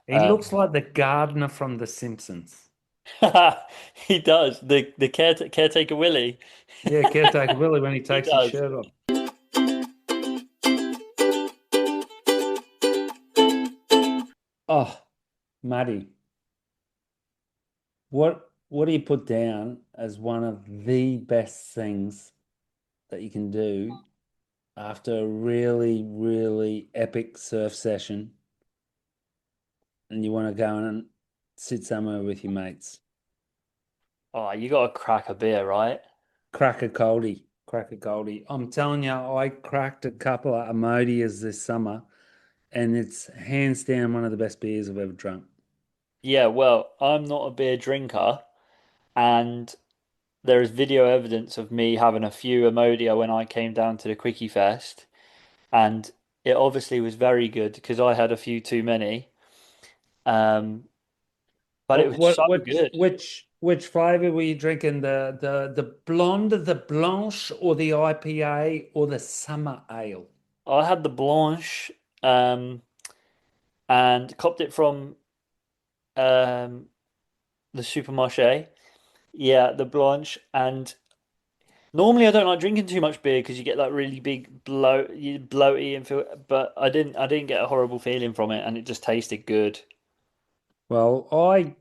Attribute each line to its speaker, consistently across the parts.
Speaker 1: He looks like the gardener from The Simpsons.
Speaker 2: He does. The caretaker Willie.
Speaker 1: Yeah, caretaker Willie when he
Speaker 2: He
Speaker 1: takes his
Speaker 2: does.
Speaker 1: shirt off. Oh, Maddie, what do you put down as one of the best things that you can do after a really, really epic surf session and you want to go and sit somewhere with your mates?
Speaker 2: Oh, you got to crack a beer, right?
Speaker 1: Crack a coldie, crack a coldie. I'm telling you, I cracked a couple of Amodias this summer, and it's hands down one of the best beers I've ever drunk.
Speaker 2: Yeah, well, I'm not a beer drinker, and there is video evidence of me having a few Amodia when I came down to the Quickie Fest, and it obviously was very good because I had a few too many. Um, but it
Speaker 1: What,
Speaker 2: was so
Speaker 1: what, which,
Speaker 2: good.
Speaker 1: which, which flavor were you drinking? The blonde, the blanche, or the IPA, or the summer ale?
Speaker 2: I had the Blanche, um, and copped it from um the supermarché. Yeah, the Blanche, and normally I don't like drinking too much beer because you get that really big you bloaty and feel. But I didn't get a horrible feeling from it, and it just tasted good.
Speaker 1: Well, I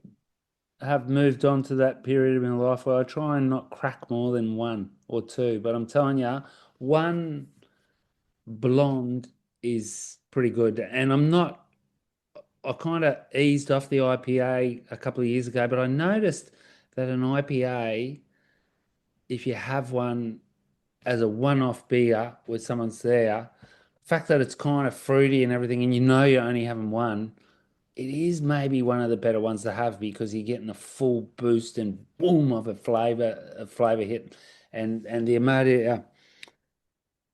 Speaker 1: have moved on to that period of my life where I try and not crack more than one or two. But I'm telling you, one blonde is pretty good. And I kind of eased off the IPA a couple of years ago, but I noticed that an IPA, if you have one as a one-off beer with someone's there, the fact that it's kind of fruity and everything, and you know you're only having one, it is maybe one of the better ones to have because you're getting a full boost and boom of a flavor hit, and the amount of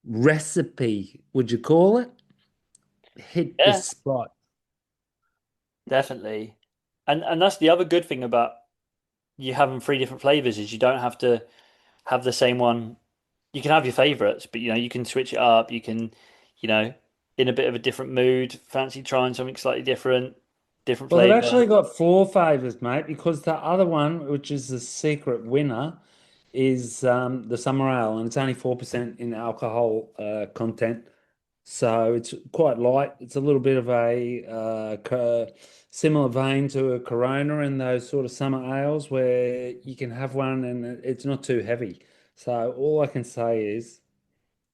Speaker 1: recipe, would you call it, hit the
Speaker 2: Yeah,
Speaker 1: spot.
Speaker 2: definitely. And that's the other good thing about you having three different flavors is you don't have to have the same one. You can have your favorites, but you can switch it up. You can, you know, in a bit of a different mood, fancy trying something slightly different, different
Speaker 1: Well, they've
Speaker 2: flavor.
Speaker 1: actually got four flavors, mate, because the other one, which is the secret winner, is the summer ale, and it's only 4% in alcohol content. So it's quite light. It's a little bit of a similar vein to a Corona and those sort of summer ales where you can have one and it's not too heavy. So all I can say is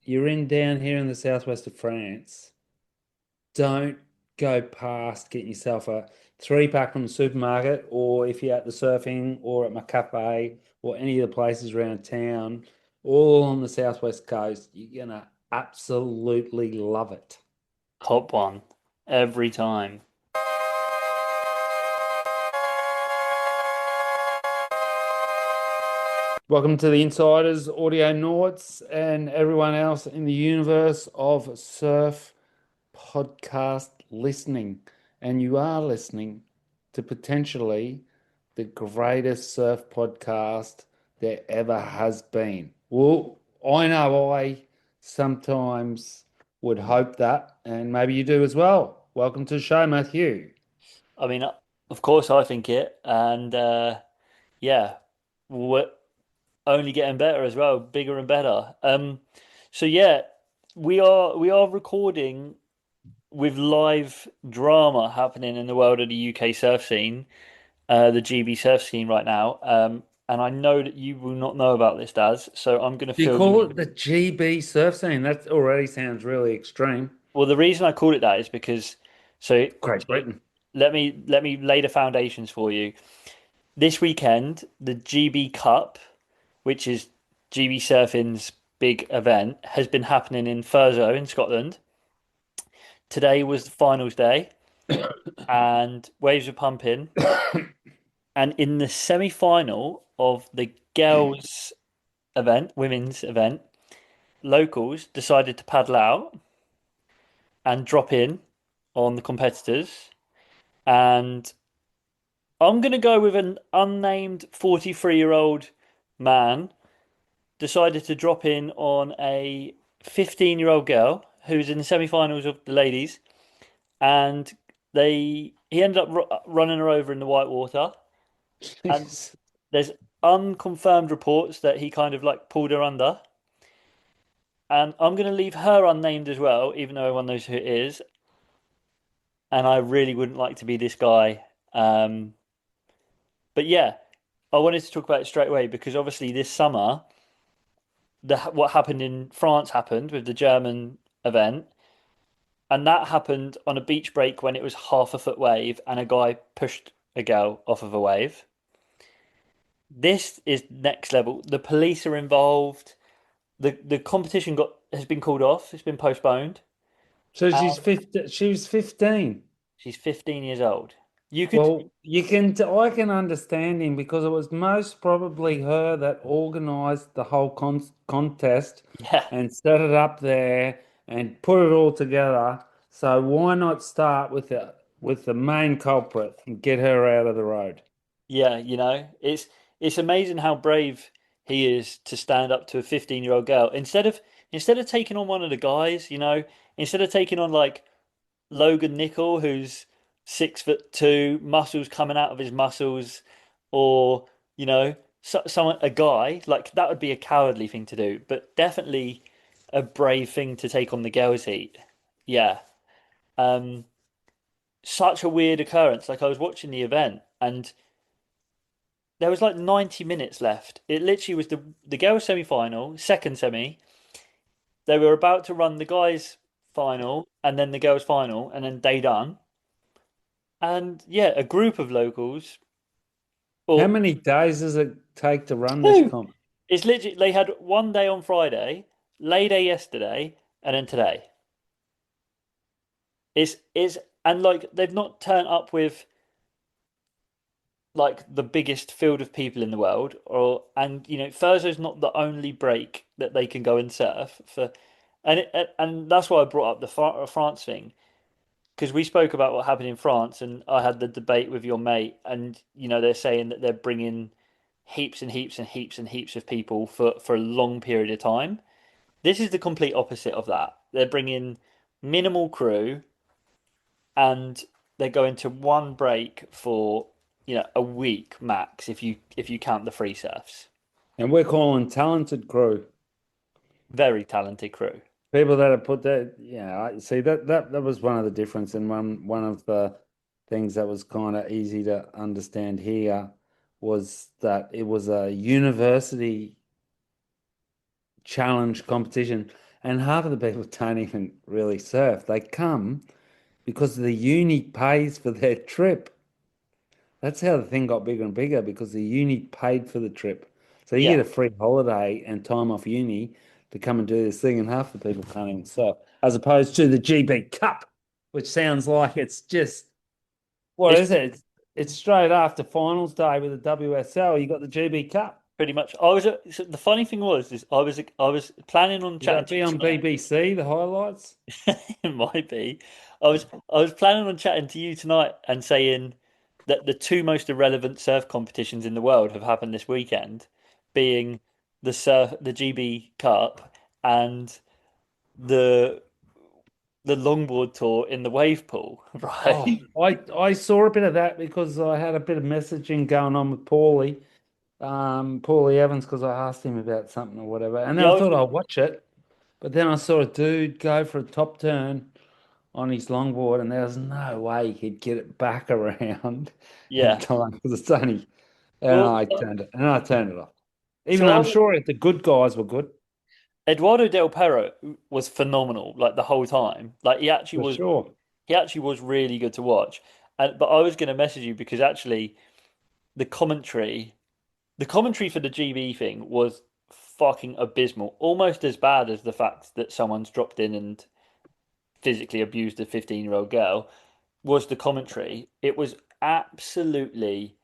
Speaker 1: you're in down here in the southwest of France. Don't go past getting yourself a three pack from the supermarket, or if you're at the surfing or at my cafe or any of the places around town, all on the southwest coast, you're gonna absolutely love it.
Speaker 2: Top one every time.
Speaker 1: Welcome to the Insiders, Audio Nauts, and everyone else in the universe of surf podcast listening. And you are listening to potentially the greatest surf podcast there ever has been. Well, I know I sometimes would hope that, and maybe you do as well. Welcome to the show, Matthew.
Speaker 2: I mean, of course, I think it, and yeah, we're only getting better as well, bigger and better. So yeah, we are recording with live drama happening in the world of the UK surf scene, the GB surf scene right now. And I know that you will not know about this, Daz. So I'm going to
Speaker 1: Do you
Speaker 2: fill you
Speaker 1: call it
Speaker 2: in.
Speaker 1: the GB surf scene? That already sounds really extreme.
Speaker 2: Well, the reason I called it that is because so
Speaker 1: Great Britain.
Speaker 2: let me lay the foundations for you. This weekend, the GB Cup, which is GB Surfing's big event, has been happening in Thurso in Scotland. Today was the finals day, and waves were pumping. And in the semi-final of the girls' event, women's event, locals decided to paddle out and drop in on the competitors. And I'm going to go with an unnamed 43-year-old man decided to drop in on a 15-year-old girl who's in the semi-finals of the ladies, and they he ended up running her over in the white water, and
Speaker 1: Jeez.
Speaker 2: there's unconfirmed reports that he kind of like pulled her under. And I'm going to leave her unnamed as well, even though everyone knows who it is. And I really wouldn't like to be this guy. Um, but yeah, I wanted to talk about it straight away because obviously this summer, what happened in France happened with the German event, and that happened on a beach break when it was half a foot wave and a guy pushed a girl off of a wave. This is next level. The police are involved. The competition got has been called off. It's been postponed.
Speaker 1: So
Speaker 2: Uh,
Speaker 1: she's 15, she was 15.
Speaker 2: she's 15 years old. You could,
Speaker 1: Well, I can understand him because it was most probably her that organized the whole contest
Speaker 2: yeah,
Speaker 1: and set it up there and put it all together. So why not start with the main culprit and get her out of the road?
Speaker 2: yeah. It's amazing how brave he is to stand up to a 15-year-old girl instead of taking on one of the guys. Instead of taking on like Logan Nickel, who's 6'2", muscles coming out of his muscles, or someone a guy like that would be a cowardly thing to do, but definitely a brave thing to take on the girls' heat. Yeah. Um, Such a weird occurrence. Like I was watching the event and there was like 90 minutes left. It literally was the girls' semi-final, second semi. They were about to run the guys' final and then the girls' final, and then they done. And yeah, a group of locals
Speaker 1: How
Speaker 2: or
Speaker 1: many days does it take to run this
Speaker 2: two.
Speaker 1: comp?
Speaker 2: It's literally they had one day on Friday, lay day yesterday, and then today. It's and like they've not turned up with like the biggest field of people in the world, or and Thurso's not the only break that they can go and surf for, and that's why I brought up the France thing because we spoke about what happened in France, and I had the debate with your mate, and they're saying that they're bringing heaps and heaps and heaps and heaps of people for a long period of time. This is the complete opposite of that. They're bringing minimal crew and they're going to one break for a week max if you count the free surfs.
Speaker 1: And we're calling talented crew.
Speaker 2: Very talented crew.
Speaker 1: People that have put that, yeah, I see that was one of the difference and one of the things that was kind of easy to understand here was that it was a university challenge competition, and half of the people don't even really surf. They come because the uni pays for their trip. That's how the thing got bigger and bigger because the uni paid for the trip. So you
Speaker 2: Yeah,
Speaker 1: get a free holiday and time off uni to come and do this thing, and half the people can't even surf, as opposed to the GB Cup, which sounds like it's just what
Speaker 2: it's
Speaker 1: is it? It's straight after finals day with the WSL. You got the GB Cup.
Speaker 2: pretty much. So the funny thing was is I was planning on
Speaker 1: Will
Speaker 2: chatting
Speaker 1: that
Speaker 2: to
Speaker 1: be
Speaker 2: you
Speaker 1: on
Speaker 2: tonight.
Speaker 1: BBC, the highlights?
Speaker 2: It might be. I was planning on chatting to you tonight and saying that the two most irrelevant surf competitions in the world have happened this weekend, being the GB Cup and the the longboard tour in the wave pool,
Speaker 1: Oh,
Speaker 2: right?
Speaker 1: I saw a bit of that because I had a bit of messaging going on with Paulie, Paulie Evans, because I asked him about something or whatever, and then
Speaker 2: Yeah,
Speaker 1: I
Speaker 2: I was
Speaker 1: thought
Speaker 2: gonna,
Speaker 1: I'll watch it, but then I saw a dude go for a top turn on his longboard, and there was no way he'd get it back around in
Speaker 2: yeah.
Speaker 1: time because it's only,
Speaker 2: Well,
Speaker 1: and I turned it off. Even
Speaker 2: so
Speaker 1: though
Speaker 2: I
Speaker 1: I'm
Speaker 2: was,
Speaker 1: sure the good guys were good
Speaker 2: Eduardo Del Perro was phenomenal, like the whole time. Like
Speaker 1: for sure.
Speaker 2: he actually was really good to watch. And but I was going to message you because actually the commentary, the commentary for the GB thing was fucking abysmal, almost as bad as the fact that someone's dropped in and physically abused a 15-year-old girl was the commentary. It was absolutely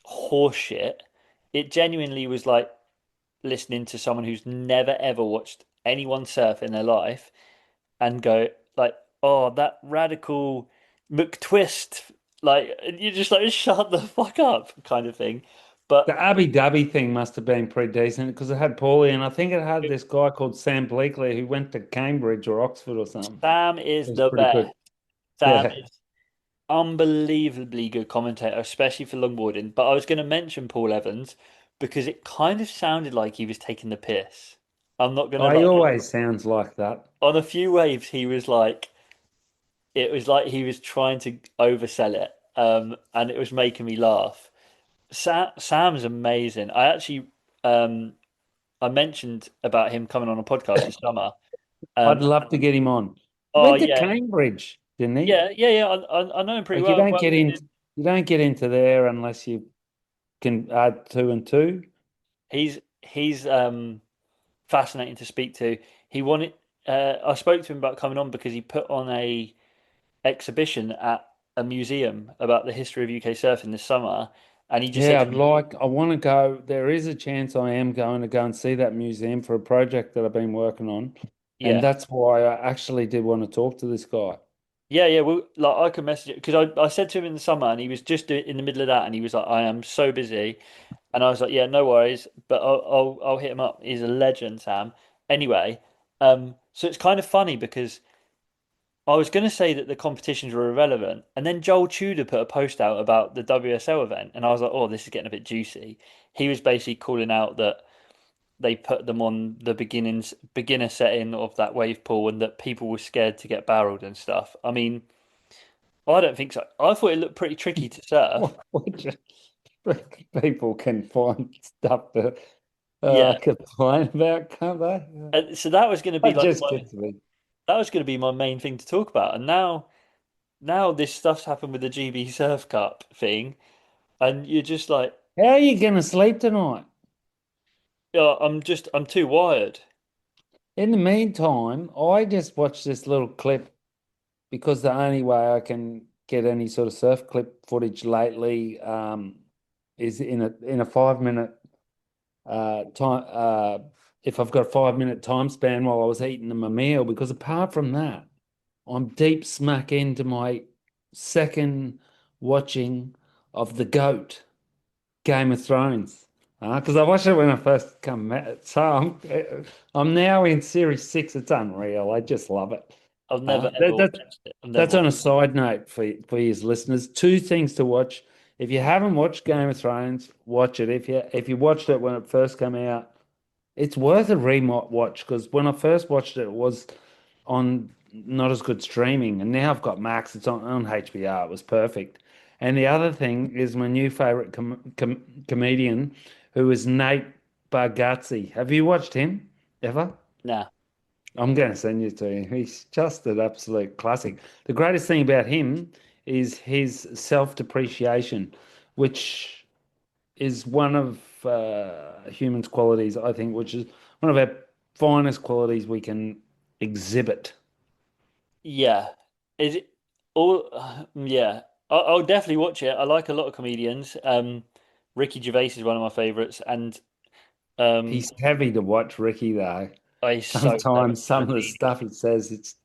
Speaker 2: horseshit. It genuinely was like listening to someone who's never ever watched anyone surf in their life and go like, "Oh, that radical McTwist," like and you just like shut the fuck up kind of thing.
Speaker 1: The
Speaker 2: But
Speaker 1: Abu Dhabi thing must have been pretty decent because it had Paulie, and I think it had this guy called Sam Bleakley who went to Cambridge or Oxford or something.
Speaker 2: Sam
Speaker 1: It
Speaker 2: is
Speaker 1: was
Speaker 2: the
Speaker 1: pretty
Speaker 2: best.
Speaker 1: good.
Speaker 2: Sam
Speaker 1: Yeah.
Speaker 2: is. unbelievably good commentator, especially for longboarding. But I was going to mention Paul Evans because it kind of sounded like he was taking the piss. I'm not going to
Speaker 1: Oh, he
Speaker 2: lie.
Speaker 1: always sounds like that.
Speaker 2: On a few waves, he was like, it was like he was trying to oversell it, and it was making me laugh. Sam's amazing. Um, I mentioned about him coming on a podcast this summer.
Speaker 1: I'd
Speaker 2: Um,
Speaker 1: love to get him on. He
Speaker 2: oh
Speaker 1: went to
Speaker 2: yeah,
Speaker 1: Cambridge, didn't he?
Speaker 2: yeah. I know him pretty
Speaker 1: Like
Speaker 2: well. I've worked with him.
Speaker 1: you don't get into there unless you can add two and two.
Speaker 2: He's fascinating to speak to. He wanted. I spoke to him about coming on because he put on a exhibition at a museum about the history of UK surfing this summer, and he just said
Speaker 1: Yeah,
Speaker 2: to me,
Speaker 1: I want to go. There is a chance I am going to go and see that museum for a project that I've been working on. And
Speaker 2: "Yeah,
Speaker 1: that's why I actually did want to talk to this guy.
Speaker 2: yeah. Well, like I could message it because I said to him in the summer, and he was just in the middle of that, and he was like, "I am so busy," and I was like, "Yeah, no worries, but I'll hit him up. He's a legend, Sam." Anyway, so it's kind of funny because I was going to say that the competitions were irrelevant, and then Joel Tudor put a post out about the WSL event, and I was like, "Oh, this is getting a bit juicy." He was basically calling out that they put them on the beginner setting of that wave pool, and that people were scared to get barreled and stuff. I mean, I don't think so. I thought it looked pretty tricky to surf.
Speaker 1: What just- people can find stuff to
Speaker 2: Yeah,
Speaker 1: complain about, can't they? Yeah.
Speaker 2: and so that was going to be
Speaker 1: That
Speaker 2: like
Speaker 1: just
Speaker 2: my
Speaker 1: gets me.
Speaker 2: that was going to be my main thing to talk about, and now this stuff's happened with the GB Surf Cup thing, and you're just like,
Speaker 1: How are you going to sleep tonight?
Speaker 2: yeah, I'm too wired.
Speaker 1: In the meantime, I just watched this little clip because the only way I can get any sort of surf clip footage lately is in a 5 minute time. If I've got a 5 minute time span while I was eating my meal, because apart from that, I'm deep smack into my second watching of the GOAT, Game of Thrones. Because I watched it when I first come out. So I'm now in series six. It's unreal. I just love it.
Speaker 2: I've never
Speaker 1: Uh,
Speaker 2: ever
Speaker 1: that, that's
Speaker 2: watched it. I've never
Speaker 1: that's on
Speaker 2: watched
Speaker 1: a
Speaker 2: it.
Speaker 1: side note for you listeners. Two things to watch. If you haven't watched Game of Thrones, watch it. If you watched it when it first came out, it's worth a watch because when I first watched it, it was on not as good streaming, and now I've got Max. It's on HBO. It was perfect. And the other thing is my new favorite comedian, who is Nate Bargatze. Have you watched him ever?
Speaker 2: Nah.
Speaker 1: I'm going to send you to him. He's just an absolute classic. The greatest thing about him is his self-depreciation, which is one of humans' qualities, I think, which is one of our finest qualities we can exhibit.
Speaker 2: Yeah. Is it all? Yeah. I'll definitely watch it. I like a lot of comedians. Ricky Gervais is one of my favorites, and um,
Speaker 1: He's heavy to watch, Ricky, though.
Speaker 2: he's so clever.
Speaker 1: Sometimes
Speaker 2: What a
Speaker 1: some of the
Speaker 2: genius.
Speaker 1: stuff he says, it's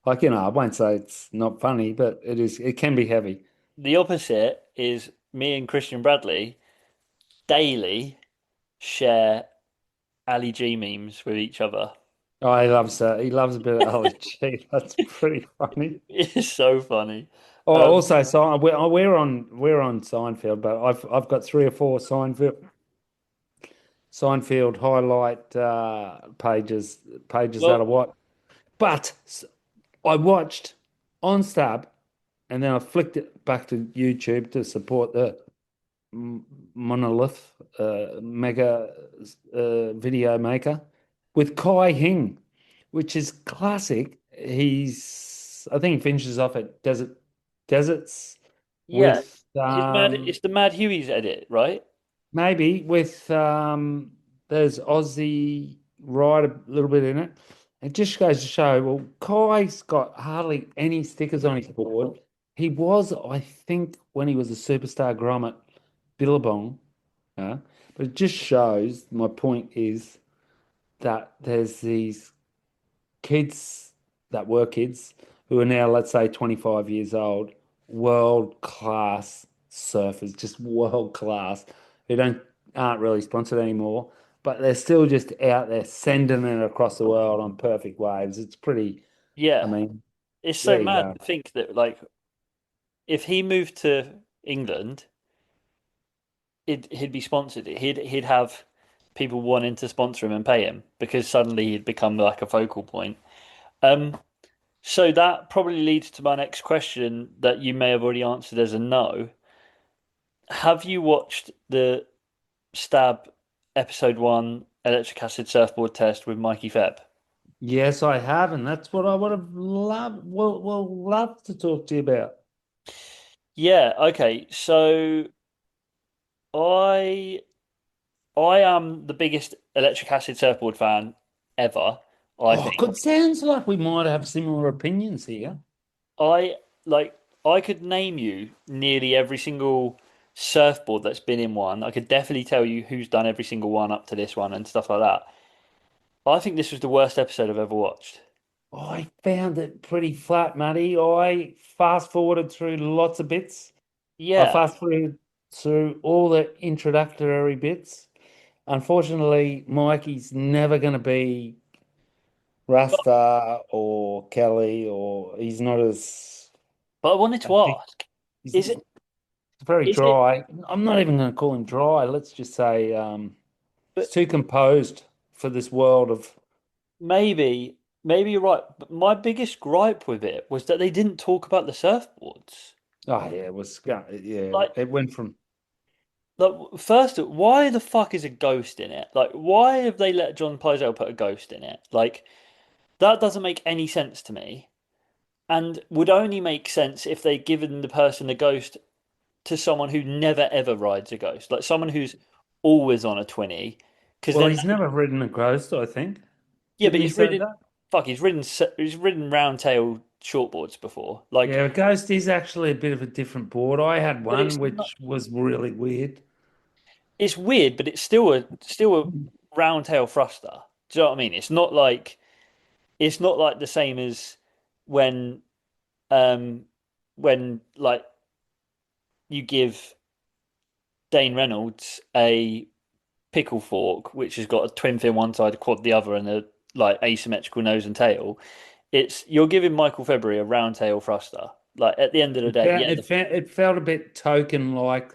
Speaker 1: like, I won't say it's not funny, but it can be heavy.
Speaker 2: The opposite is me and Christian Bradley daily share Ali G memes with each other.
Speaker 1: Oh, he loves a bit of LG. That's pretty funny.
Speaker 2: It's so funny.
Speaker 1: Oh,
Speaker 2: Um,
Speaker 1: also, we're on Seinfeld, but I've got three or four Seinfeld highlight pages that I
Speaker 2: well,
Speaker 1: watch. But I watched on Stab, and then I flicked it back to YouTube to support the Monolith Mega video maker with Kai Hing, which is classic. I think he finishes off at Deserts
Speaker 2: yeah.
Speaker 1: with
Speaker 2: It's the Mad Huey's edit, right?
Speaker 1: maybe with there's Aussie ride a little bit in it. It just goes to show, well, Kai's got hardly any stickers on his board. He was, I think, when he was a superstar grommet, Billabong. Yeah. But it just shows, my point is that there's these kids that were kids who are now, let's say, 25 years old, world class surfers, just world class, who aren't really sponsored anymore, but they're still just out there sending it across the world on perfect waves. It's pretty, I
Speaker 2: Yeah.
Speaker 1: mean,
Speaker 2: It's so
Speaker 1: there you
Speaker 2: mad
Speaker 1: go.
Speaker 2: to think that like if he moved to England, he'd be sponsored. He'd have people wanting to sponsor him and pay him because suddenly he'd become like a focal point. Um, so that probably leads to my next question that you may have already answered as a no. Have you watched the Stab episode one electric acid surfboard test with Mikey Feb?
Speaker 1: Yes, I have, and that's what I would have loved. Well, love to talk to you about.
Speaker 2: Yeah, okay. So I I am the biggest electric acid surfboard fan ever, I
Speaker 1: Oh,
Speaker 2: think.
Speaker 1: good. Sounds like we might have similar opinions here.
Speaker 2: I like I could name you nearly every single surfboard that's been in one. I could definitely tell you who's done every single one up to this one and stuff like that. I think this was the worst episode I've ever watched.
Speaker 1: I found it pretty flat, Matty. I fast forwarded through lots of bits. I
Speaker 2: Yeah,
Speaker 1: fast forwarded through all the introductory bits. Unfortunately, Mikey's never going to be Rasta or Kelly, or he's not as.
Speaker 2: but I wanted
Speaker 1: I
Speaker 2: to
Speaker 1: think
Speaker 2: ask,
Speaker 1: he's
Speaker 2: is it
Speaker 1: very
Speaker 2: is it
Speaker 1: dry. I'm not even going to call him dry. Let's just say he's
Speaker 2: but
Speaker 1: too composed for this world of.
Speaker 2: maybe you're right, but my biggest gripe with it was that they didn't talk about the surfboards.
Speaker 1: Oh yeah, it was. Yeah,
Speaker 2: Like
Speaker 1: it went from.
Speaker 2: first, why the fuck is a ghost in it? Like, why have they let John Pizell put a ghost in it? Like, that doesn't make any sense to me, and would only make sense if they'd given the person the ghost to someone who never ever rides a ghost, like someone who's always on a 20. Because
Speaker 1: Well,
Speaker 2: then,
Speaker 1: he's never ridden a ghost, I think.
Speaker 2: yeah, but
Speaker 1: Didn't he say that?
Speaker 2: he's ridden round tail shortboards before. Like,
Speaker 1: Yeah, a ghost is actually a bit of a different board. I had
Speaker 2: but
Speaker 1: one which was really weird.
Speaker 2: it's weird, but it's still a round tail thruster. Do you know what I mean? It's not like the same as when um like you give Dane Reynolds a pickle fork, which has got a twin fin one side, a quad the other, and a like asymmetrical nose and tail. It's you're giving Michael February a round tail thruster. Like at the end of the day, yeah,
Speaker 1: It felt a bit token like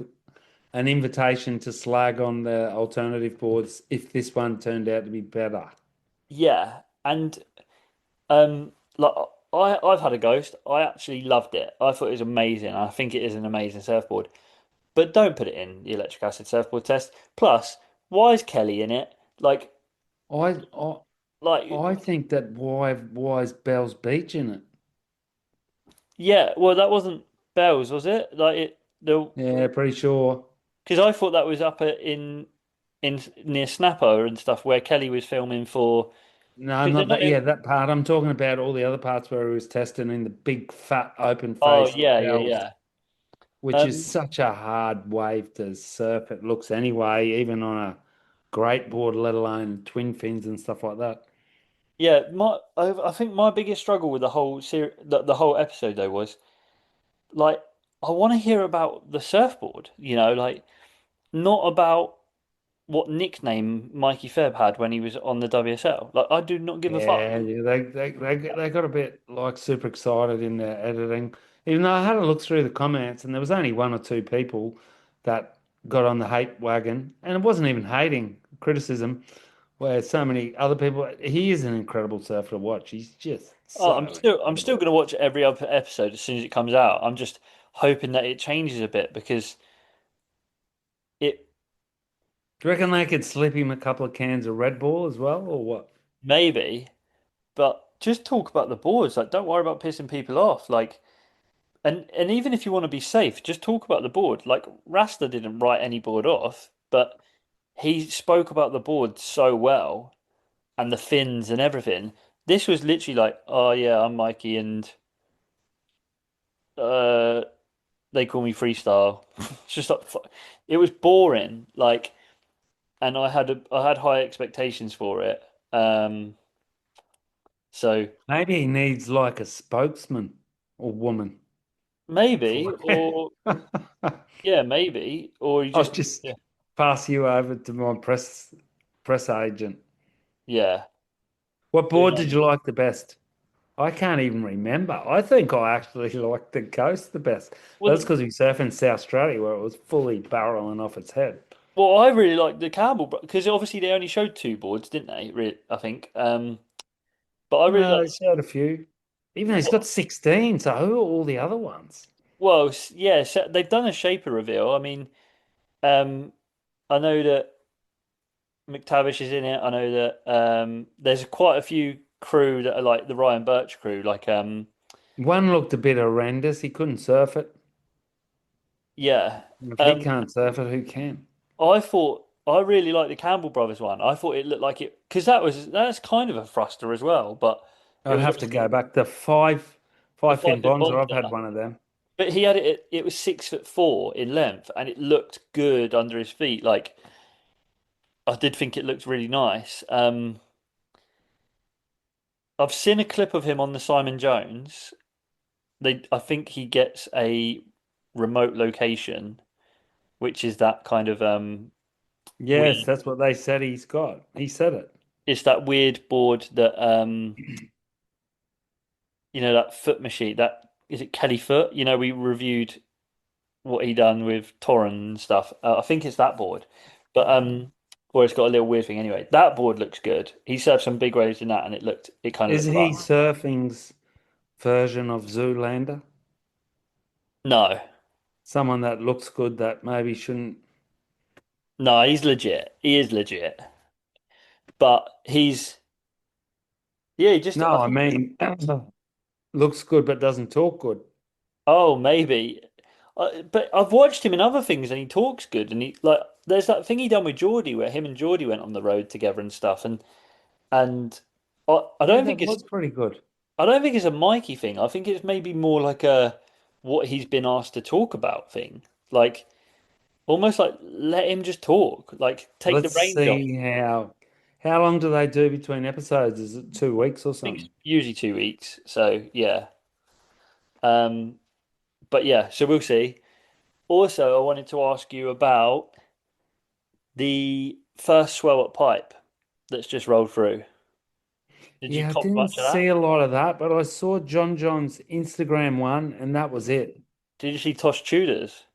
Speaker 1: an invitation to slag on the alternative boards if this one turned out to be better.
Speaker 2: yeah, and like I've had a Ghost. I actually loved it. I thought it was amazing. I think it is an amazing surfboard. But don't put it in the electric acid surfboard test. Plus, why is Kelly in it?
Speaker 1: I I,
Speaker 2: Like,
Speaker 1: I think that why is Bell's Beach in it?
Speaker 2: yeah. Well, that wasn't Bells, was it? Like it the
Speaker 1: Yeah, pretty sure.
Speaker 2: because I thought that was up in near Snapper and stuff where Kelly was filming for.
Speaker 1: No,
Speaker 2: Because they're
Speaker 1: not
Speaker 2: not
Speaker 1: that.
Speaker 2: in.
Speaker 1: Yeah, that part. I'm talking about all the other parts where he was testing in the big, fat,
Speaker 2: Oh
Speaker 1: open-faced
Speaker 2: yeah, yeah,
Speaker 1: bells,
Speaker 2: yeah.
Speaker 1: which is
Speaker 2: Um,
Speaker 1: such a hard wave to surf. It looks anyway, even on a great board, let alone twin fins and stuff like that.
Speaker 2: yeah. I think my biggest struggle with the whole the whole episode though was like I want to hear about the surfboard. Like not about what nickname Mikey Feb had when he was on the WSL. Like I do not give a fuck.
Speaker 1: Yeah, they got a bit like super excited in their editing. Even though I had a look through the comments and there was only one or two people that got on the hate wagon, and it wasn't even hating, criticism, where so many other people. He is an incredible surfer to watch. He's just
Speaker 2: Oh,
Speaker 1: so
Speaker 2: I'm still
Speaker 1: incredible.
Speaker 2: going to watch every other episode as soon as it comes out. I'm just hoping that it changes a bit because it
Speaker 1: Do you reckon they could slip him a couple of cans of Red Bull as well, or what?
Speaker 2: maybe, but just talk about the boards. Like, don't worry about pissing people off. Like, and even if you want to be safe, just talk about the board. Like, Rasta didn't write any board off, but he spoke about the board so well and the fins and everything. This was literally like, oh yeah, I'm Mikey, and uh, they call me freestyle. It's just like it was boring. Like, and I had high expectations for it. Um, so
Speaker 1: Maybe he needs like a spokesman or woman
Speaker 2: maybe,
Speaker 1: for it.
Speaker 2: or yeah, maybe, or you
Speaker 1: I'll
Speaker 2: just
Speaker 1: just
Speaker 2: yeah,
Speaker 1: pass you over to my press agent.
Speaker 2: yeah.
Speaker 1: What
Speaker 2: Who
Speaker 1: board did
Speaker 2: knows?
Speaker 1: you like the best? I can't even remember. I think I actually liked the coast the best. That's
Speaker 2: Well,
Speaker 1: because we surfed in South Australia where it was fully barreling off its head.
Speaker 2: well, I really like the Campbell because obviously they only showed two boards, didn't they? I think. But I really
Speaker 1: No,
Speaker 2: like.
Speaker 1: they showed a few. Even though he's got
Speaker 2: Well,
Speaker 1: 16, so who are all the other ones?
Speaker 2: well, yeah. So they've done a shaper reveal. I mean, um, I know that McTavish is in it. I know that there's quite a few crew that are like the Ryan Birch crew. Like,
Speaker 1: One looked a bit horrendous. He couldn't surf it.
Speaker 2: yeah.
Speaker 1: If he
Speaker 2: Um,
Speaker 1: can't surf it, who can?
Speaker 2: I thought I really liked the Campbell brothers one. I thought it looked like it because that's kind of a thruster as well, but it
Speaker 1: I'd
Speaker 2: was
Speaker 1: have to
Speaker 2: obviously
Speaker 1: go back. The
Speaker 2: the
Speaker 1: five fin
Speaker 2: 5 foot
Speaker 1: bonzer, I've had
Speaker 2: Bonzer.
Speaker 1: one of them.
Speaker 2: But he had it. It was 6'4" in length, and it looked good under his feet. Like I did think it looked really nice. I've seen a clip of him on the Simon Jones. I think he gets a remote location, which is that kind of
Speaker 1: Yes,
Speaker 2: weird.
Speaker 1: that's what they said he's got. He said it.
Speaker 2: It's that weird board that that foot machine. That is it, Kelly Foot. We reviewed what he done with Torren and stuff. I think it's that board, but or it's got a little weird thing anyway. That board looks good. He served some big waves in that, and it kind of
Speaker 1: Is
Speaker 2: looked
Speaker 1: he
Speaker 2: fun.
Speaker 1: surfing's version of Zoolander?
Speaker 2: No,
Speaker 1: Someone that looks good that maybe shouldn't.
Speaker 2: no, he's legit. He is legit, but yeah, he just I
Speaker 1: No, I
Speaker 2: think
Speaker 1: mean, looks good but doesn't talk good.
Speaker 2: oh maybe, but I've watched him in other things, and he talks good, and he like there's that thing he done with Geordie where him and Geordie went on the road together and stuff, and I
Speaker 1: Yeah,
Speaker 2: don't
Speaker 1: that
Speaker 2: think it's
Speaker 1: was pretty good.
Speaker 2: I don't think it's a Mikey thing. I think it's maybe more like a what he's been asked to talk about thing. Like almost like let him just talk. Like take the
Speaker 1: Let's
Speaker 2: range off.
Speaker 1: see how long do they do between episodes? Is it 2 weeks or
Speaker 2: I think it's
Speaker 1: something?
Speaker 2: usually 2 weeks. So yeah. Um, but yeah, so we'll see. Also, I wanted to ask you about the first swell at Pipe that's just rolled through. Did you
Speaker 1: Yeah, I
Speaker 2: cop
Speaker 1: didn't
Speaker 2: much of that?
Speaker 1: see a lot of that, but I saw John John's Instagram one, and that was it.
Speaker 2: Did you see Tosh Tudor's?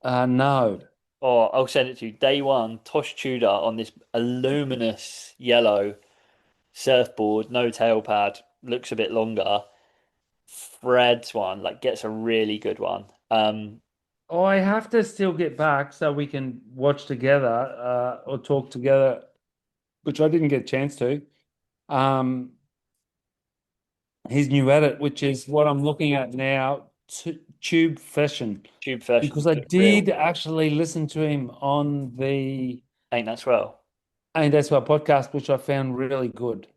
Speaker 1: No.
Speaker 2: Oh, I'll send it to you. Day one, Tosh Tudor on this luminous yellow surfboard, no tail pad, looks a bit longer. Fred's one, like gets a really good one.
Speaker 1: I have to still get back so we can watch together, or talk together, which I didn't get a chance to. Um, his new edit, which is what I'm looking at now, Tube Fashion,
Speaker 2: Tube fashion
Speaker 1: because I
Speaker 2: looks real.
Speaker 1: did actually listen to him on the
Speaker 2: Ain't that swell?
Speaker 1: And That's Why podcast, which I found really good.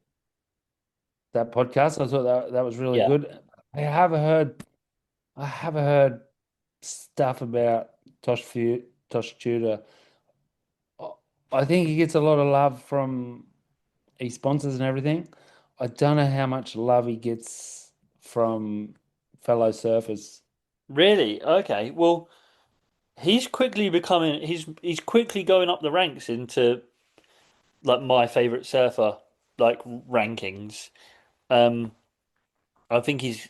Speaker 1: That podcast, I thought that was really
Speaker 2: Yeah.
Speaker 1: good. I have heard, I have heard stuff about Tosh Tudor. I think he gets a lot of love from his sponsors and everything. I don't know how much love he gets from fellow surfers.
Speaker 2: Really? Okay. Well, he's quickly going up the ranks into like my favorite surfer like rankings. Um, I think his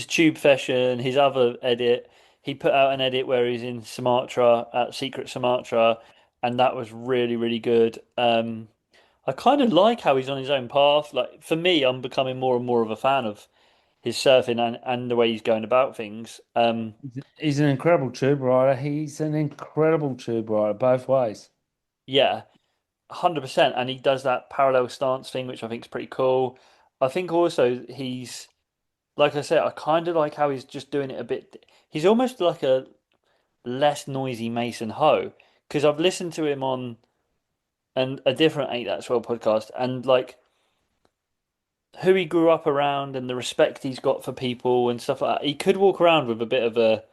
Speaker 2: tube fashion, his other edit, he put out an edit where he's in Sumatra at Secret Sumatra, and that was really, really good. I kind of like how he's on his own path. Like for me, I'm becoming more and more of a fan of his surfing and the way he's going about things.
Speaker 1: He's an incredible tube rider. He's an incredible tube rider both ways.
Speaker 2: Yeah, 100%. And he does that parallel stance thing, which I think is pretty cool. I think also like I said, I kind of like how he's just doing it a bit. He's almost like a less noisy Mason Ho because I've listened to him on a different Ain't That Swell podcast and like who he grew up around and the respect he's got for people and stuff like that. He could walk around with a bit of a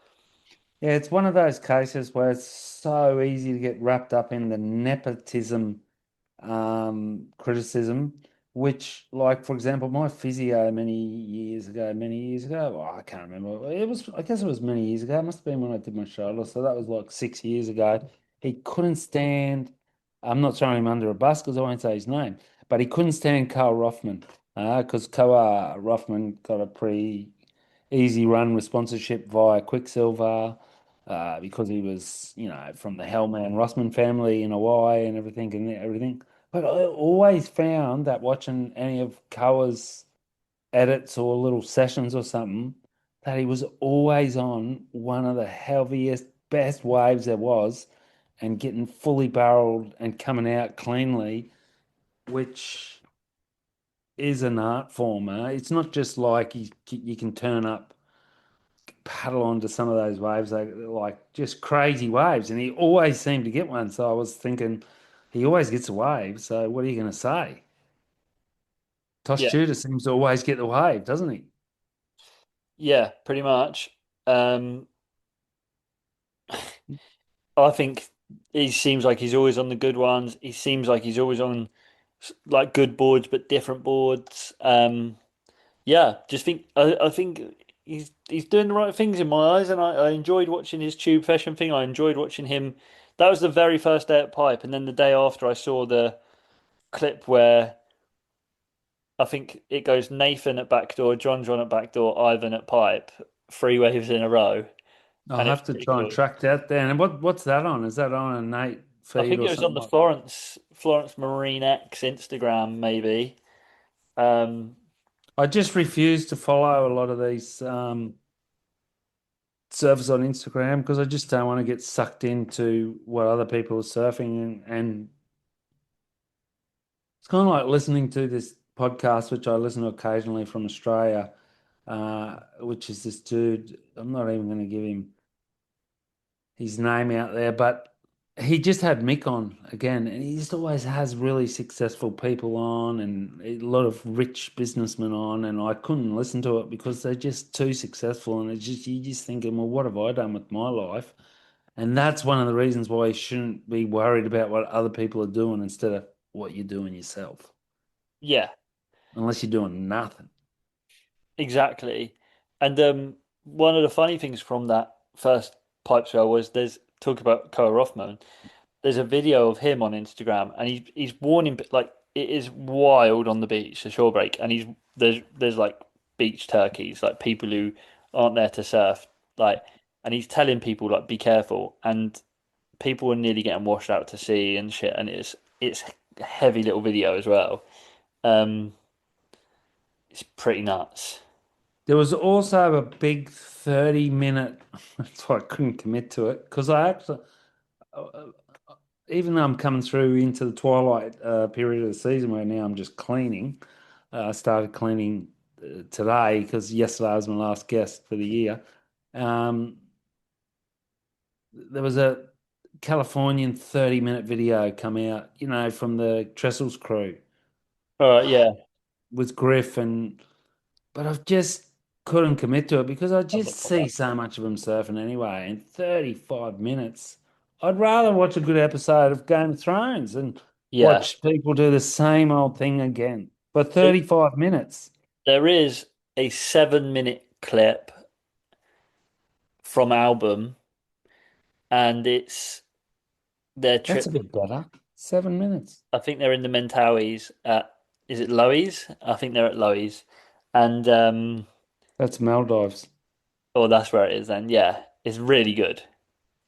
Speaker 1: Yeah, it's one of those cases where it's so easy to get wrapped up in the nepotism criticism, which, like, for example, my physio many years ago, oh, I can't remember. I guess it was many years ago. It must have been when I did my shoulder. So that was like 6 years ago. He couldn't stand, I'm not throwing him under a bus because I won't say his name, but he couldn't stand Carl Rothman. Because Koa Ruffman got a pretty easy run with sponsorship via Quiksilver, because he was, from the Hellman Russman family in Hawaii and everything. But I always found that watching any of Koa's edits or little sessions or something, that he was always on one of the heaviest, best waves there was, and getting fully barreled and coming out cleanly, which is an art form. It's not just like you can turn up, paddle onto some of those waves, like just crazy waves, and he always seemed to get one. So I was thinking, he always gets a wave. So what are you going to say? Tosh
Speaker 2: Yeah,
Speaker 1: Tudor seems to always get the wave, doesn't he?
Speaker 2: yeah, pretty much. Um, I think he seems like he's always on the good ones. He seems like he's always on like good boards, but different boards. Yeah, just think I think he's doing the right things in my eyes, and I enjoyed watching his tube fashion thing. I enjoyed watching him. That was the very first day at Pipe, and then the day after, I saw the clip where I think it goes Nathan at backdoor, John at backdoor, Ivan at Pipe, three waves in a row,
Speaker 1: I'll
Speaker 2: and it was
Speaker 1: have to
Speaker 2: pretty
Speaker 1: try and
Speaker 2: cool.
Speaker 1: track that down. And what's that on? Is that on a Nate
Speaker 2: I
Speaker 1: feed
Speaker 2: think
Speaker 1: or
Speaker 2: it was on
Speaker 1: something
Speaker 2: the
Speaker 1: like that?
Speaker 2: Florence Marine X Instagram, maybe. Um,
Speaker 1: I just refuse to follow a lot of these surfers on Instagram because I just don't want to get sucked into what other people are surfing, and it's kind of like listening to this podcast, which I listen to occasionally from Australia, which is this dude. I'm not even going to give his name out there, but he just had Mick on again, and he just always has really successful people on and a lot of rich businessmen on, and I couldn't listen to it because they're just too successful, and it's just you just thinking, well, what have I done with my life? And that's one of the reasons why you shouldn't be worried about what other people are doing instead of what you're doing yourself,
Speaker 2: yeah,
Speaker 1: unless you're doing nothing.
Speaker 2: exactly. And one of the funny things from that first pipe trail was there's talk about Koa Rothman. There's a video of him on Instagram, and he's warning like it is wild on the beach, the shore break, and he's there's like beach turkeys, like people who aren't there to surf, like, and he's telling people like be careful, and people are nearly getting washed out to sea and shit, and it's a heavy little video as well. Um, it's pretty nuts.
Speaker 1: There was also a big 30-minute, that's why I couldn't commit to it because I actually, uh, even though I'm coming through into the twilight period of the season where now I'm just cleaning, I started cleaning today because yesterday was my last guest for the year. Um, there was a Californian 30-minute video come out, from the Trestles crew
Speaker 2: Yeah,
Speaker 1: with Griff, but I just couldn't commit to it because I
Speaker 2: I've
Speaker 1: just
Speaker 2: looked on
Speaker 1: see
Speaker 2: that.
Speaker 1: so much of them surfing anyway. In 35 minutes, I'd rather watch a good episode of Game of Thrones and
Speaker 2: Yeah,
Speaker 1: watch people do the same old thing again for 35 minutes.
Speaker 2: there is a 7 minute clip from album, and it's their
Speaker 1: That's a
Speaker 2: trip.
Speaker 1: bit better. 7 minutes.
Speaker 2: I think they're in the Mentawais at, is it Loeys? I think they're at Loeys, and
Speaker 1: That's Maldives.
Speaker 2: oh, that's where it is then. Yeah, it's really good.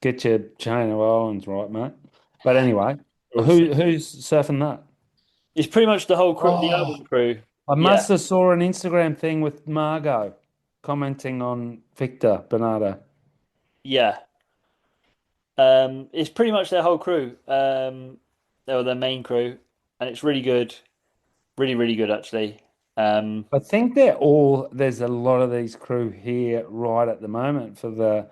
Speaker 1: Get your chain of islands right, mate. But anyway,
Speaker 2: We're all sick.
Speaker 1: who's surfing that?
Speaker 2: It's pretty much the whole crew, the
Speaker 1: Oh,
Speaker 2: album crew.
Speaker 1: I
Speaker 2: Yeah,
Speaker 1: must have saw an Instagram thing with Margot commenting on Victor Bernardo.
Speaker 2: yeah. It's pretty much their whole crew. They were their main crew, and it's really good, really, really good actually. Um,
Speaker 1: I think there's a lot of these crew here right at the moment for the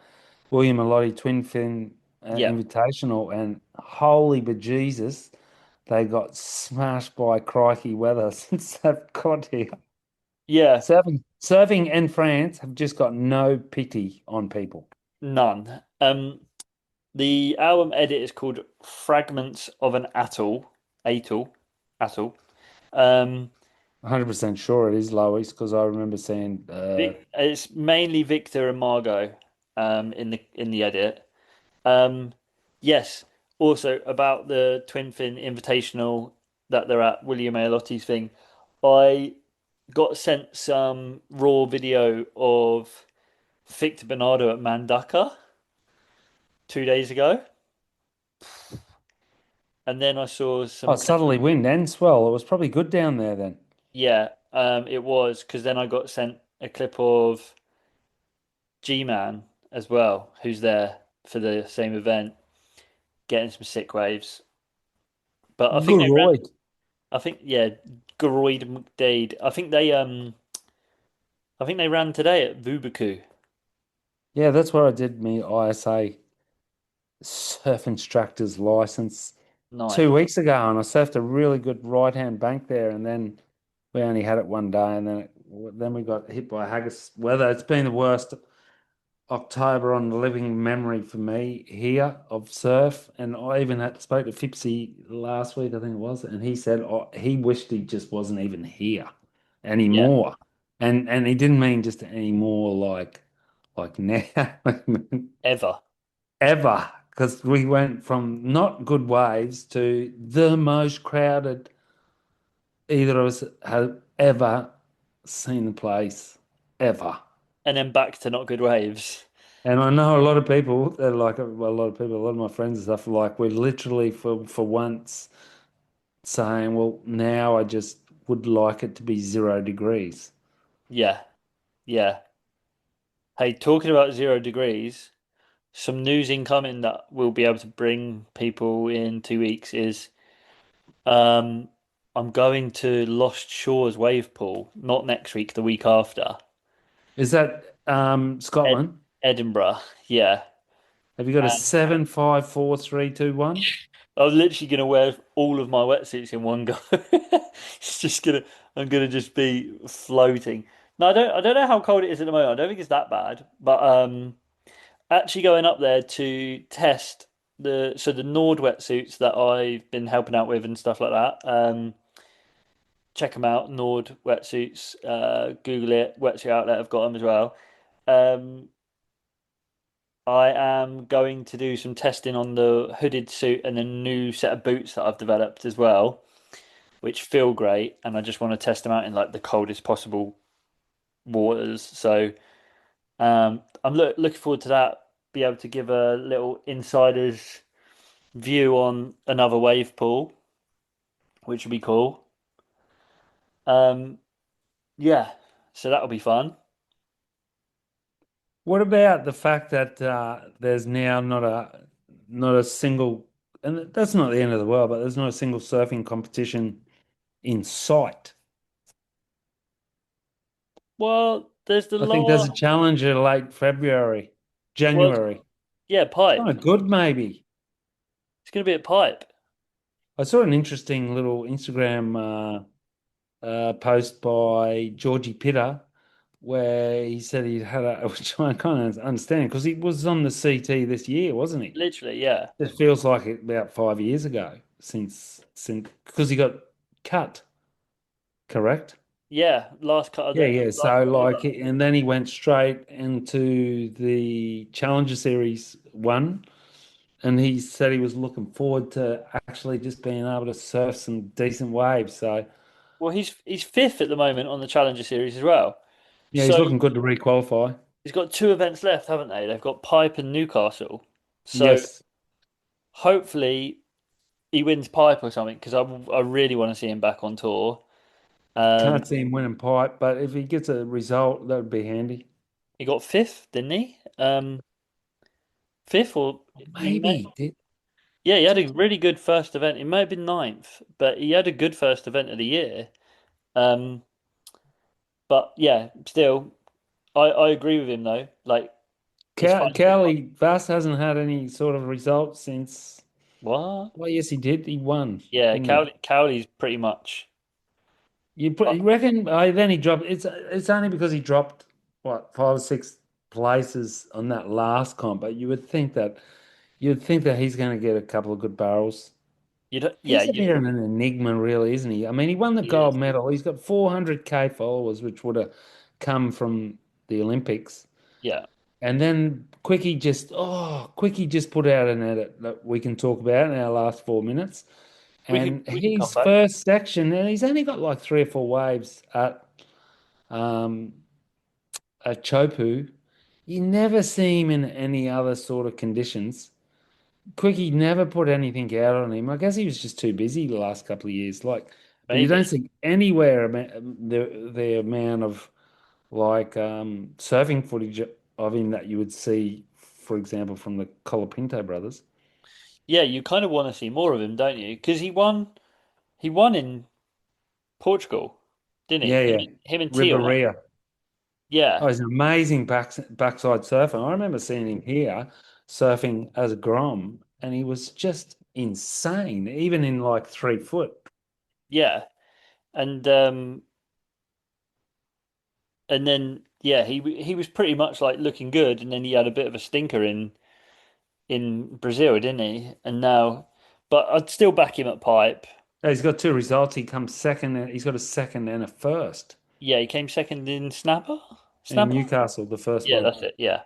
Speaker 1: William and Lottie Twin Fin
Speaker 2: yeah,
Speaker 1: Invitational, and holy bejesus, they got smashed by crikey weather since they've got here.
Speaker 2: yeah,
Speaker 1: Serving and France have just got no pity on people.
Speaker 2: none. The album edit is called Fragments of an Atoll. Um,
Speaker 1: 100% sure it is Lois because I remember seeing
Speaker 2: it's mainly Victor and Margot, in the edit. Um, yes, also about the Twin Fin Invitational that they're at William A. Lotte's thing. I got sent some raw video of Victor Bernardo at Mandaka 2 days ago, and then I saw
Speaker 1: Oh,
Speaker 2: some clip.
Speaker 1: southerly wind and swell. It was probably good down there then.
Speaker 2: Yeah, it was because then I got sent a clip of G-Man as well, who's there for the same event, getting some sick waves. But I think they ran.
Speaker 1: Good.
Speaker 2: I think yeah, Geroid McDade. I think they ran today at Vubaku.
Speaker 1: Yeah, that's where I did my ISA surf instructor's license
Speaker 2: Nice.
Speaker 1: 2 weeks ago, and I surfed a really good right hand bank there, and then we only had it one day, and then we got hit by haggis weather. It's been the worst October on the living memory for me here of surf, and I even had spoke to Fipsy last week, I think it was, and he said he wished he just wasn't even here
Speaker 2: Yeah,
Speaker 1: anymore, and he didn't mean just anymore like now.
Speaker 2: ever.
Speaker 1: Ever, because we went from not good waves to the most crowded either of us have ever seen the place ever.
Speaker 2: And then back to not good waves.
Speaker 1: And I know a lot of people, they're like, well, a lot of people, a lot of my friends and stuff, are like, we're literally for once saying, well, now I just would like it to be 0 degrees.
Speaker 2: Yeah, yeah. Hey, talking about 0 degrees, some news incoming that we'll be able to bring people in 2 weeks is um I'm going to Lost Shores wave pool, not next week, the week after.
Speaker 1: Is that
Speaker 2: Ed
Speaker 1: Scotland?
Speaker 2: Edinburgh, yeah.
Speaker 1: Have you got a 7, 5, 4, 3, 2, 1?
Speaker 2: I'm literally gonna wear all of my wetsuits in one go. It's just gonna, I'm gonna just be floating. No, I don't know how cold it is at the moment. I don't think it's that bad, but actually going up there to test the Nord wetsuits that I've been helping out with and stuff like that. Check them out, Nord wetsuits. Google it, wetsuit outlet. I've got them as well. Um, I am going to do some testing on the hooded suit and a new set of boots that I've developed as well, which feel great. And I just want to test them out in like the coldest possible waters. So I'm looking forward to that. Be able to give a little insider's view on another wave pool, which would be cool. Um, yeah, so that'll be fun.
Speaker 1: What about the fact that there's now not a single, and that's not the end of the world, but there's not a single surfing competition in sight.
Speaker 2: Well, there's the
Speaker 1: I think there's
Speaker 2: lower.
Speaker 1: a challenger late February,
Speaker 2: Well,
Speaker 1: January.
Speaker 2: yeah, pipe.
Speaker 1: Kind of good, maybe.
Speaker 2: It's going to be at pipe.
Speaker 1: I saw an interesting little Instagram post by Georgie Pitter where he said he'd had a, which I kind of understand because he was on the CT this year, wasn't he?
Speaker 2: Literally, yeah.
Speaker 1: It feels like about 5 years ago since because he got cut, correct?
Speaker 2: Yeah, last cut of
Speaker 1: Yeah,
Speaker 2: the
Speaker 1: yeah.
Speaker 2: last
Speaker 1: So
Speaker 2: cut of the
Speaker 1: like,
Speaker 2: run.
Speaker 1: and then he went straight into the Challenger Series one, and he said he was looking forward to actually just being able to surf some decent waves. So
Speaker 2: Well, he's fifth at the moment on the Challenger Series as well.
Speaker 1: yeah,
Speaker 2: So
Speaker 1: he's looking good to requalify.
Speaker 2: he's got two events left, haven't they? They've got Pipe and Newcastle. So
Speaker 1: Yes,
Speaker 2: hopefully he wins Pipe or something because I really want to see him back on tour.
Speaker 1: can't
Speaker 2: Um,
Speaker 1: see him winning pipe, but if he gets a result, that would be handy.
Speaker 2: he got fifth, didn't he? Fifth or he may,
Speaker 1: Maybe.
Speaker 2: yeah, he had a really good first event. It may have been ninth, but he had a good first event of the year. Um, but yeah, still, I agree with him though. Like it's fun.
Speaker 1: Cowley Vass hasn't had any sort of result since.
Speaker 2: What?
Speaker 1: Well, yes, he did. He won,
Speaker 2: Yeah,
Speaker 1: didn't he?
Speaker 2: Cowley's pretty much.
Speaker 1: You reckon? Then he dropped. It's only because he dropped what 5 or 6 places on that last comp. But you'd think that he's going to get a couple of good barrels.
Speaker 2: You don't, yeah,
Speaker 1: He's a bit of an enigma, really, isn't he? I mean, he won the
Speaker 2: he is.
Speaker 1: gold medal. He's got 400K followers, which would have come from the Olympics.
Speaker 2: Yeah,
Speaker 1: And then Quickie just put out an edit that we can talk about in our last 4 minutes.
Speaker 2: we can
Speaker 1: And
Speaker 2: we can come
Speaker 1: his
Speaker 2: back.
Speaker 1: first section, and he's only got like 3 or 4 waves at. um, Chopu, you never see him in any other sort of conditions. Quickie never put anything out on him. I guess he was just too busy the last couple of years. Like, but you don't
Speaker 2: Maybe.
Speaker 1: see anywhere the amount of surfing footage of him that you would see, for example, from the Colapinto brothers.
Speaker 2: Yeah, you kind of want to see more of him, don't you? Because he won in Portugal, didn't he?
Speaker 1: Yeah, yeah.
Speaker 2: Him and Teal won.
Speaker 1: Riberia.
Speaker 2: Yeah,
Speaker 1: Oh, he's an amazing backside surfer. I remember seeing him here surfing as a Grom, and he was just insane, even in like 3 foot.
Speaker 2: yeah. And and then yeah, he was pretty much like looking good, and then he had a bit of a stinker in Brazil, didn't he? And now, but I'd still back him at pipe.
Speaker 1: He's got two results. He comes second, and he's got a second and a first
Speaker 2: Yeah, he came second in Snapper.
Speaker 1: in
Speaker 2: Snapper.
Speaker 1: Newcastle, the first
Speaker 2: Yeah,
Speaker 1: one.
Speaker 2: that's it. Yeah.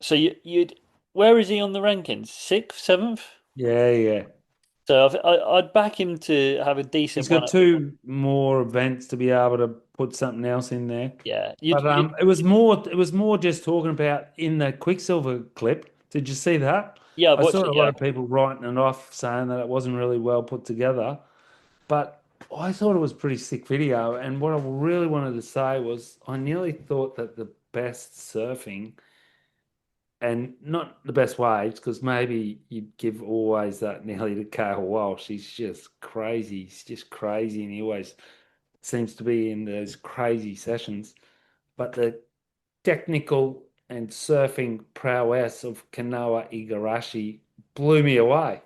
Speaker 2: So you'd where is he on the rankings? Sixth, seventh?
Speaker 1: Yeah, yeah.
Speaker 2: So I'd back him to have a decent
Speaker 1: He's
Speaker 2: one.
Speaker 1: got two more events to be able to put something else in there.
Speaker 2: Yeah,
Speaker 1: But it was more just talking about in the Quiksilver clip. Did you see that?
Speaker 2: yeah, I've
Speaker 1: I saw
Speaker 2: watched
Speaker 1: a
Speaker 2: it.
Speaker 1: lot
Speaker 2: Yeah,
Speaker 1: of people writing it off, saying that it wasn't really well put together. But I thought it was a pretty sick video. And what I really wanted to say was I nearly thought that the best surfing and not the best waves, because maybe you'd give always that nearly to Kale Walsh. He's just crazy. He's just crazy, and he always seems to be in those crazy sessions. But the technical and surfing prowess of Kanoa Igarashi blew me away.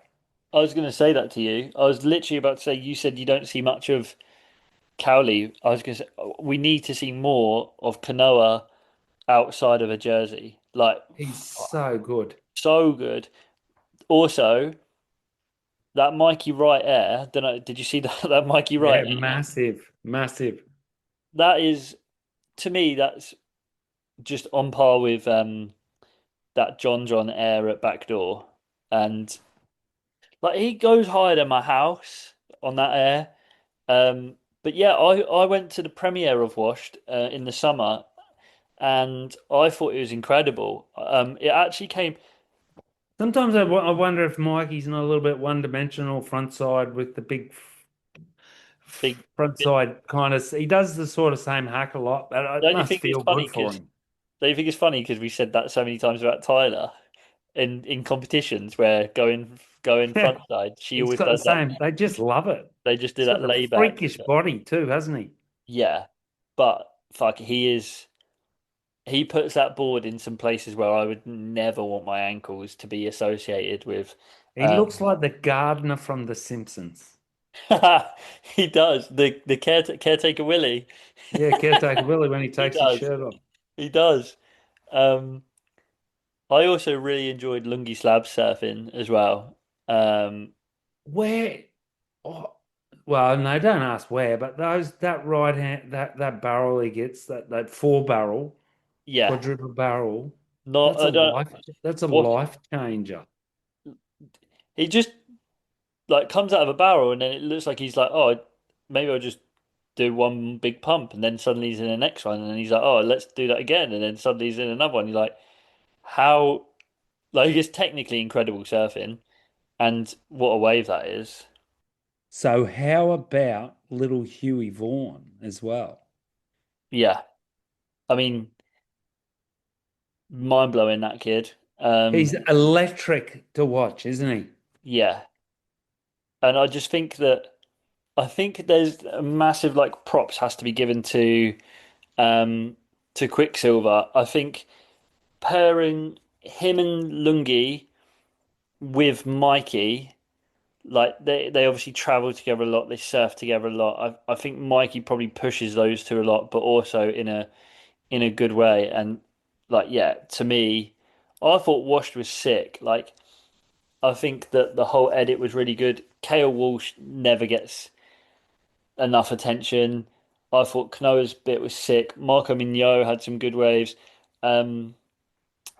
Speaker 2: I was going to say that to you. I was literally about to say you said you don't see much of Cowley. I was going to say we need to see more of Kanoa outside of a jersey. Like
Speaker 1: He's so good.
Speaker 2: so good. Also, that Mikey Wright air. Don't know. Did you see that that Mikey Wright
Speaker 1: Yeah,
Speaker 2: air?
Speaker 1: massive, massive.
Speaker 2: That is to me. That's just on par with that John air at backdoor, and like he goes higher than my house on that air. But yeah, I went to the premiere of Washed in the summer, and I thought it was incredible. It actually came
Speaker 1: Sometimes I wonder if Mikey's not a little bit one-dimensional front side with the big
Speaker 2: big.
Speaker 1: front
Speaker 2: Bit,
Speaker 1: side kind of. He does the sort of same hack a lot, but it
Speaker 2: don't you
Speaker 1: must
Speaker 2: think it's
Speaker 1: feel
Speaker 2: funny
Speaker 1: good for
Speaker 2: because
Speaker 1: him.
Speaker 2: don't you think it's funny because we said that so many times about Tyler in competitions where going
Speaker 1: Yeah,
Speaker 2: front side, she
Speaker 1: he's
Speaker 2: always
Speaker 1: got the
Speaker 2: does that.
Speaker 1: same. They just love it.
Speaker 2: They just do
Speaker 1: He's
Speaker 2: that
Speaker 1: got a
Speaker 2: layback.
Speaker 1: freakish body too, hasn't he?
Speaker 2: Yeah, but fuck, he is. He puts that board in some places where I would never want my ankles to be associated with.
Speaker 1: He looks
Speaker 2: Um,
Speaker 1: like the gardener from The Simpsons.
Speaker 2: he does the caretaker Willie.
Speaker 1: Yeah, caretaker Willie when he
Speaker 2: He
Speaker 1: takes his
Speaker 2: does.
Speaker 1: shirt off.
Speaker 2: He does. Um, I also really enjoyed lungi slab surfing as well. Um,
Speaker 1: Where? Oh, well, no, don't ask where, but that right hand that barrel he gets that four barrel
Speaker 2: yeah,
Speaker 1: quadruple barrel.
Speaker 2: not
Speaker 1: That's a
Speaker 2: I don't
Speaker 1: life. That's a
Speaker 2: what
Speaker 1: life changer.
Speaker 2: he just like comes out of a barrel and then it looks like he's like, oh, maybe I'll just do one big pump and then suddenly he's in the next one and then he's like, oh, let's do that again and then suddenly he's in another one. You're like, how like it's technically incredible surfing and what a wave that is.
Speaker 1: So how about little Huey Vaughan as well?
Speaker 2: Yeah. I mean, mind blowing that kid.
Speaker 1: He's electric to watch, isn't he?
Speaker 2: Yeah. And I just think that I think there's a massive like props has to be given um to Quiksilver. I think pairing him and Lungi with Mikey, like they obviously travel together a lot, they surf together a lot. I think Mikey probably pushes those two a lot, but also in a good way. And like yeah, to me, I thought Washed was sick. Like I think that the whole edit was really good. Kale Walsh never gets enough attention. I thought Kanoa's bit was sick. Marco Mignot had some good waves. Um,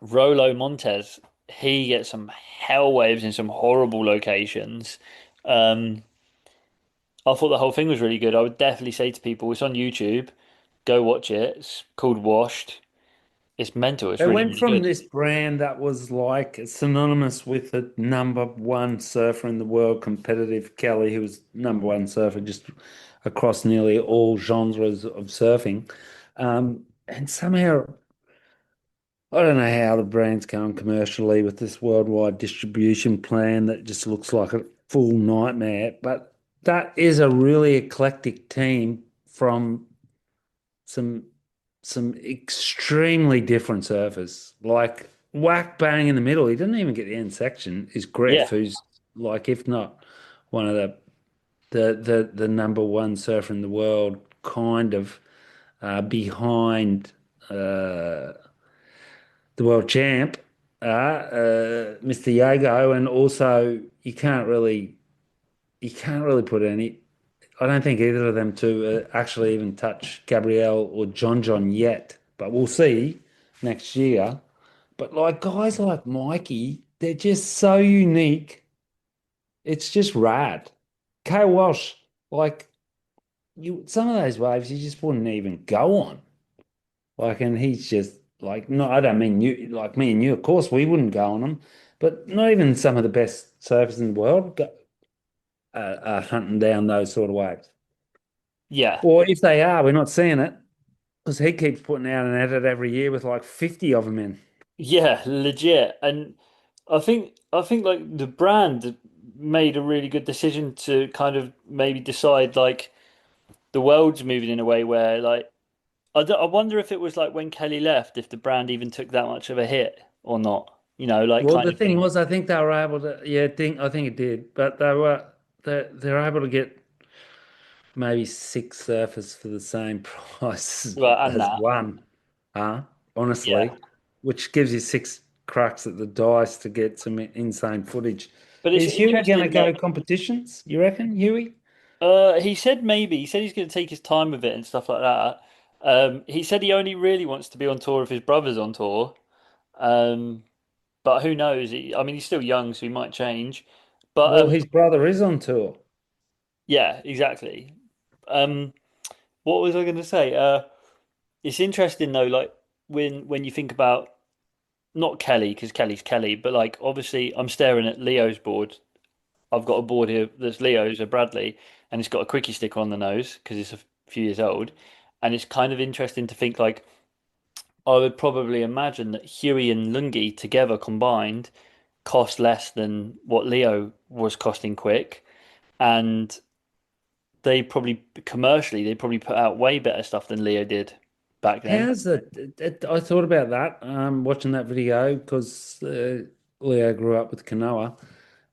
Speaker 2: Rolo Montez, he gets some hell waves in some horrible locations. Um, I thought the whole thing was really good. I would definitely say to people, it's on YouTube. Go watch it. It's called Washed. It's mental. It's
Speaker 1: They
Speaker 2: really,
Speaker 1: went
Speaker 2: really
Speaker 1: from
Speaker 2: good.
Speaker 1: this brand that was like synonymous with the number one surfer in the world, competitive Kelly, who was number one surfer just across nearly all genres of surfing. And somehow, I don't know how the brand's going commercially with this worldwide distribution plan that just looks like a full nightmare. But that is a really eclectic team from some some extremely different surfers. Like whack bang in the middle, he didn't even get the end section. Is Griff,
Speaker 2: Yeah.
Speaker 1: who's like, if not one of the number one surfer in the world, kind of behind the world champ, Mr. Yago, and also you can't really put any. I don't think either of them two actually even touch Gabrielle or John John yet, but we'll see next year. But like guys like Mikey, they're just so unique. It's just rad. Kay Walsh, like some of those waves you just wouldn't even go on. Like, and he's just like, no, I don't mean you, like me and you, of course, we wouldn't go on them, but not even some of the best surfers in the world are hunting down those sort of waves.
Speaker 2: Yeah.
Speaker 1: Or if they are, we're not seeing it because he keeps putting out an edit every year with like 50 of them in.
Speaker 2: Yeah, legit. And I think like the brand made a really good decision to kind of maybe decide like the world's moving in a way where like I wonder if it was like when Kelly left, if the brand even took that much of a hit or not. Like
Speaker 1: Well,
Speaker 2: kind
Speaker 1: the
Speaker 2: of
Speaker 1: thing
Speaker 2: thing.
Speaker 1: was, I think they were able to, yeah, I think it did, but they're able to get maybe six surfers for the same price as,
Speaker 2: Well, and
Speaker 1: as
Speaker 2: that.
Speaker 1: one,
Speaker 2: Yeah.
Speaker 1: honestly, which gives you six cracks at the dice to get some insane footage.
Speaker 2: But it's
Speaker 1: Is Huey going to
Speaker 2: interesting,
Speaker 1: go
Speaker 2: like,
Speaker 1: competitions? You reckon, Huey?
Speaker 2: he said maybe. He said he's going to take his time with it and stuff like that. He said he only really wants to be on tour if his brother's on tour. Um, but who knows? I mean, he's still young, so he might change. But
Speaker 1: Well, his brother is on tour.
Speaker 2: yeah, exactly. Um, what was I going to say? It's interesting though, like when you think about not Kelly because Kelly's Kelly, but like obviously I'm staring at Leo's board. I've got a board here that's Leo's, a Bradley, and it's got a quickie sticker on the nose because it's a few years old. And it's kind of interesting to think like I would probably imagine that Huey and Lungi together combined cost less than what Leo was costing quick. And they probably commercially they probably put out way better stuff than Leo did back then.
Speaker 1: How's I thought about that watching that video because Leo grew up with Kanoa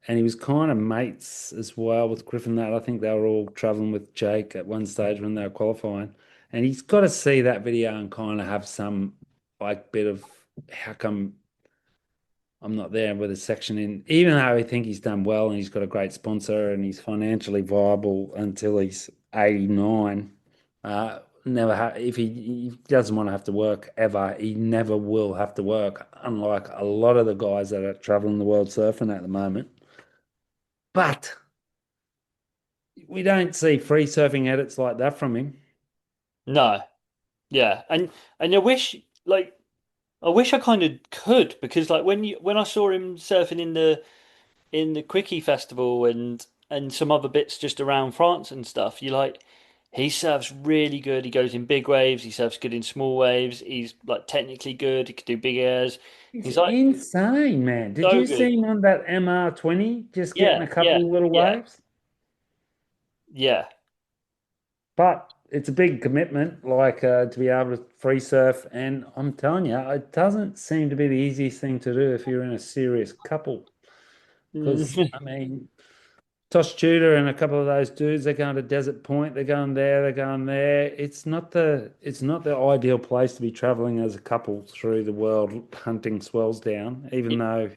Speaker 1: and he was kind of mates as well with Griffin. That I think they were all traveling with Jake at one stage when they were qualifying. And he's got to see that video and kind of have some like bit of how come I'm not there with a section in, even though I think he's done well and he's got a great sponsor and he's financially viable until he's 89. Never if he doesn't want to have to work ever, he never will have to work, unlike a lot of the guys that are traveling the world surfing at the moment. But we don't see free surfing edits like that from him.
Speaker 2: No, yeah, and I wish I kind of could because like when I saw him surfing in the Quickie Festival and some other bits just around France and stuff, you like he surfs really good. He goes in big waves. He surfs good in small waves. He's like technically good. He could do big airs.
Speaker 1: He's
Speaker 2: He's like
Speaker 1: insane, man. Did
Speaker 2: so
Speaker 1: you see
Speaker 2: good.
Speaker 1: him on that MR20 just getting
Speaker 2: Yeah,
Speaker 1: a
Speaker 2: yeah,
Speaker 1: couple of little
Speaker 2: yeah,
Speaker 1: waves?
Speaker 2: yeah.
Speaker 1: But it's a big commitment, like to be able to free surf. And I'm telling you, it doesn't seem to be the easiest thing to do if you're in a serious couple. Because,
Speaker 2: Mm.
Speaker 1: I mean, Tosh Tudor and a couple of those dudes, they're going to Desert Point, they're going there, they're going there. It's not the ideal place to be traveling as a couple through the world hunting swells down, even
Speaker 2: It
Speaker 1: though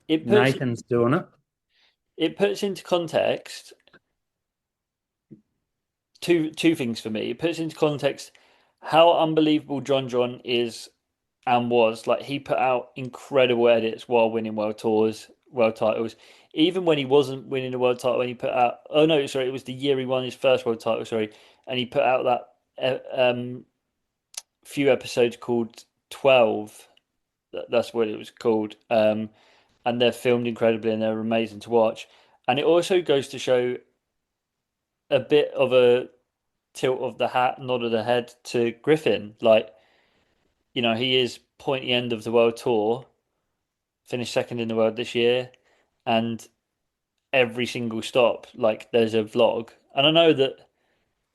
Speaker 2: it puts
Speaker 1: Nathan's doing it.
Speaker 2: it puts into context two things for me. It puts into context how unbelievable John John is and was. Like he put out incredible edits while winning world tours world titles. Even when he wasn't winning the world title, when he put out, oh no, sorry, it was the year he won his first world title, sorry, and he put out that few episodes called 12. That's what it was called. And they're filmed incredibly and they're amazing to watch. And it also goes to show a bit of a tilt of the hat, nod of the head to Griffin. Like, he is pointy end of the world tour, finished second in the world this year, and every single stop, like there's a vlog. And I know that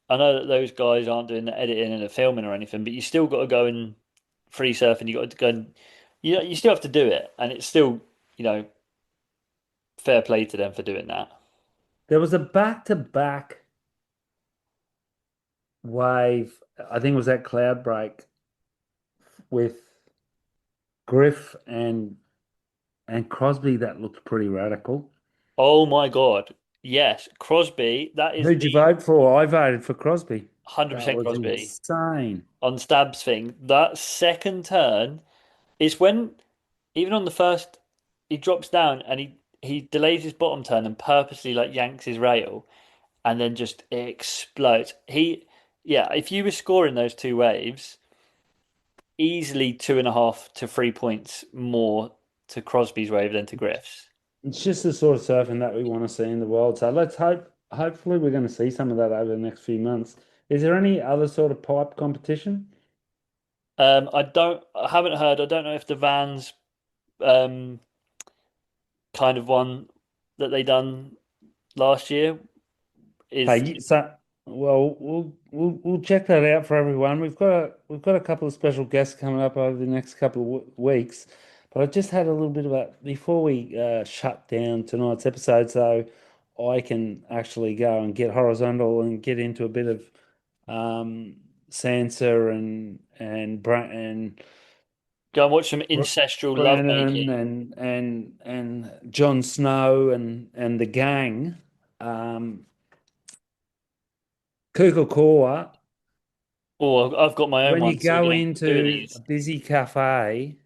Speaker 2: those guys aren't doing the editing and the filming or anything, but you still got to go and free surf and you got to go and you still have to do it, and it's still, you know, fair play to them for doing that.
Speaker 1: There was a back-to-back wave. I think it was that cloud break with Griff and Crosby that looked pretty radical.
Speaker 2: Oh my God. Yes, Crosby, that is
Speaker 1: Who'd
Speaker 2: the
Speaker 1: you vote for? I voted for Crosby. That
Speaker 2: 100%
Speaker 1: was
Speaker 2: Crosby
Speaker 1: insane.
Speaker 2: on Stab's thing. That second turn is when, even on the first, he drops down and he delays his bottom turn and purposely like yanks his rail and then just it explodes. Yeah, if you were scoring those two waves, easily 2.5 to 3 points more to Crosby's wave than to Griff's.
Speaker 1: It's just the sort of surfing that we want to see in the world. So let's hope, hopefully, we're going to see some of that over the next few months. Is there any other sort of pipe competition?
Speaker 2: I haven't heard. I don't know if the Vans um, kind of one that they done last year is.
Speaker 1: So well, we'll check that out for everyone. We've got a couple of special guests coming up over the next couple of w weeks, but I just had a little bit about before we shut down tonight's episode, so I can actually go and get horizontal and get into a bit of Sansa and
Speaker 2: Go and watch some ancestral
Speaker 1: Brennan
Speaker 2: lovemaking.
Speaker 1: and Jon Snow and the gang. Um, Coca-Cola,
Speaker 2: Oh, I've got my own
Speaker 1: when you
Speaker 2: one, so we're
Speaker 1: go
Speaker 2: gonna have to do
Speaker 1: into a
Speaker 2: these.
Speaker 1: busy cafe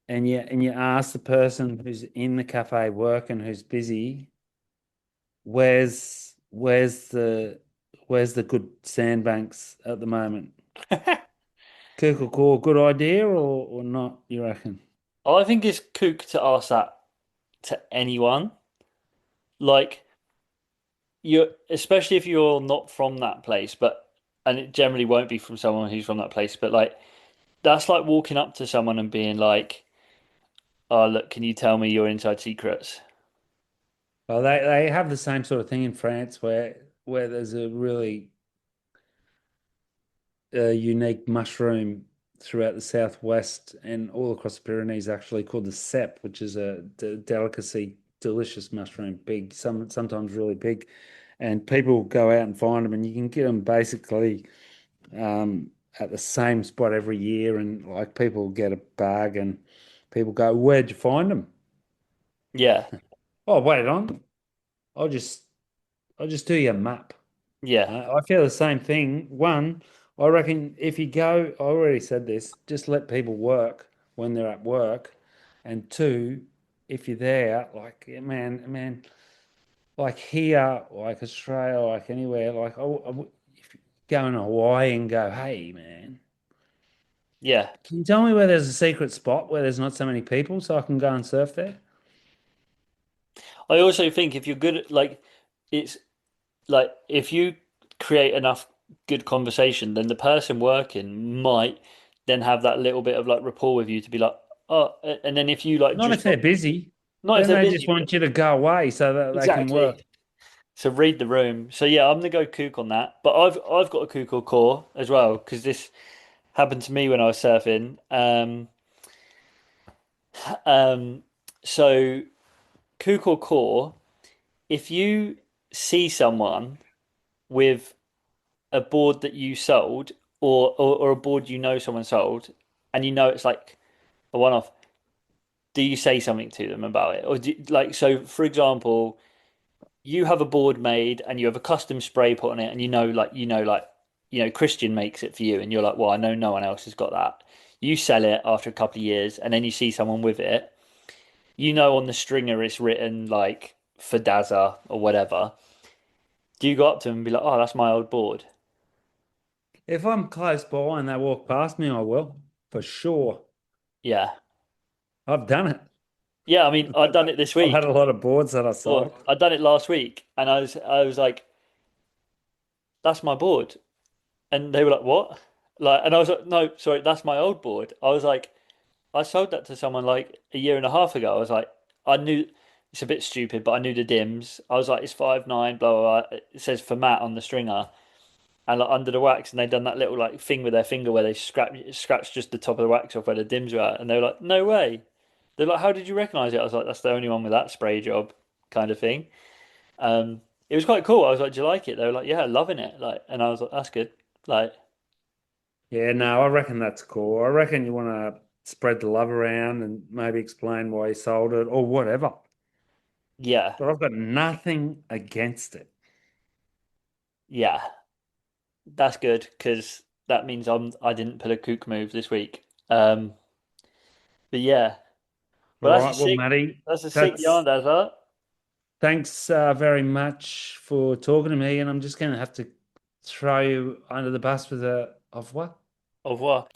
Speaker 1: and you ask the person who's in the cafe working who's busy, where's the good sandbanks at the moment? Coca-Cola, good idea or not, you reckon?
Speaker 2: I think it's kook to ask that to anyone. Like you, especially if you're not from that place, but and it generally won't be from someone who's from that place, but like that's like walking up to someone and being like, "Oh, look, can you tell me your inside secrets?"
Speaker 1: Well, they have the same sort of thing in France where there's a really unique mushroom throughout the southwest and all across the Pyrenees, actually called the cep, which is a delicacy, delicious mushroom, big, sometimes really big, and people go out and find them, and you can get them basically um, at the same spot every year, and like people get a bag, and people go, "Where'd you find them?"
Speaker 2: Yeah,
Speaker 1: Oh, wait on, I'll just I'll just do your map.
Speaker 2: yeah,
Speaker 1: I feel the same thing. One, I reckon if you go, I already said this, just let people work when they're at work. And two, if you're there, like, yeah, man, like here, like Australia, like anywhere, like, if you go in Hawaii and go, hey, man,
Speaker 2: yeah.
Speaker 1: can you tell me where there's a secret spot where there's not so many people so I can go and surf there?
Speaker 2: I also think if you're good at like, it's like if you create enough good conversation, then the person working might then have that little bit of like rapport with you to be like, oh, and then if you like
Speaker 1: Not if
Speaker 2: just
Speaker 1: they're busy.
Speaker 2: not if
Speaker 1: Then
Speaker 2: they're
Speaker 1: they just
Speaker 2: busy,
Speaker 1: want you to go away so that they can work.
Speaker 2: exactly. So read the room. So yeah, I'm gonna go kook on that. But I've got a kook or core as well because this happened to me when I was surfing. Um, so kook or core, if you see someone with a board that you sold or a board you know someone sold and you know it's like a one-off, do you say something to them about it? Or like so for example, you have a board made and you have a custom spray put on it and Christian makes it for you and you're like, well, I know no one else has got that. You sell it after a couple of years and then you see someone with it. you know on the stringer it's written like Fadaza or whatever. Do you go up to them and be like, "Oh, that's my old board"?
Speaker 1: If I'm close by and they walk past me, I will, for sure.
Speaker 2: Yeah,
Speaker 1: I've done it.
Speaker 2: yeah. I mean, I've done it this
Speaker 1: I've had
Speaker 2: week,
Speaker 1: a lot of boards that I
Speaker 2: or
Speaker 1: sold.
Speaker 2: I've done it last week, and I was like, "That's my board," and they were like, "What?" Like, and I was like, "No, sorry, that's my old board." I was like, I sold that to someone like a year and a half ago. I was like, I knew it's a bit stupid, but I knew the dims. I was like, it's 5'9", blah blah blah. It says for Matt on the stringer, and like under the wax, and they done that little like thing with their finger where they scratch just the top of the wax off where the dims are at, and they were like, no way. They're like, how did you recognize it? I was like, that's the only one with that spray job, kind of thing. It was quite cool. I was like, do you like it? They were like, yeah, loving it. Like, and I was like, that's good. Like,
Speaker 1: Yeah, no, I reckon that's cool. I reckon you want to spread the love around and maybe explain why you sold it or whatever.
Speaker 2: yeah,
Speaker 1: But I've got nothing against it.
Speaker 2: yeah, that's good because that means I didn't put a kook move this week. But yeah,
Speaker 1: All
Speaker 2: well,
Speaker 1: right, well, Matty,
Speaker 2: that's a sick yarn,
Speaker 1: that's
Speaker 2: that's that.
Speaker 1: thanks very much for talking to me, and I'm just going to have to throw you under the bus with a of what?
Speaker 2: Au revoir.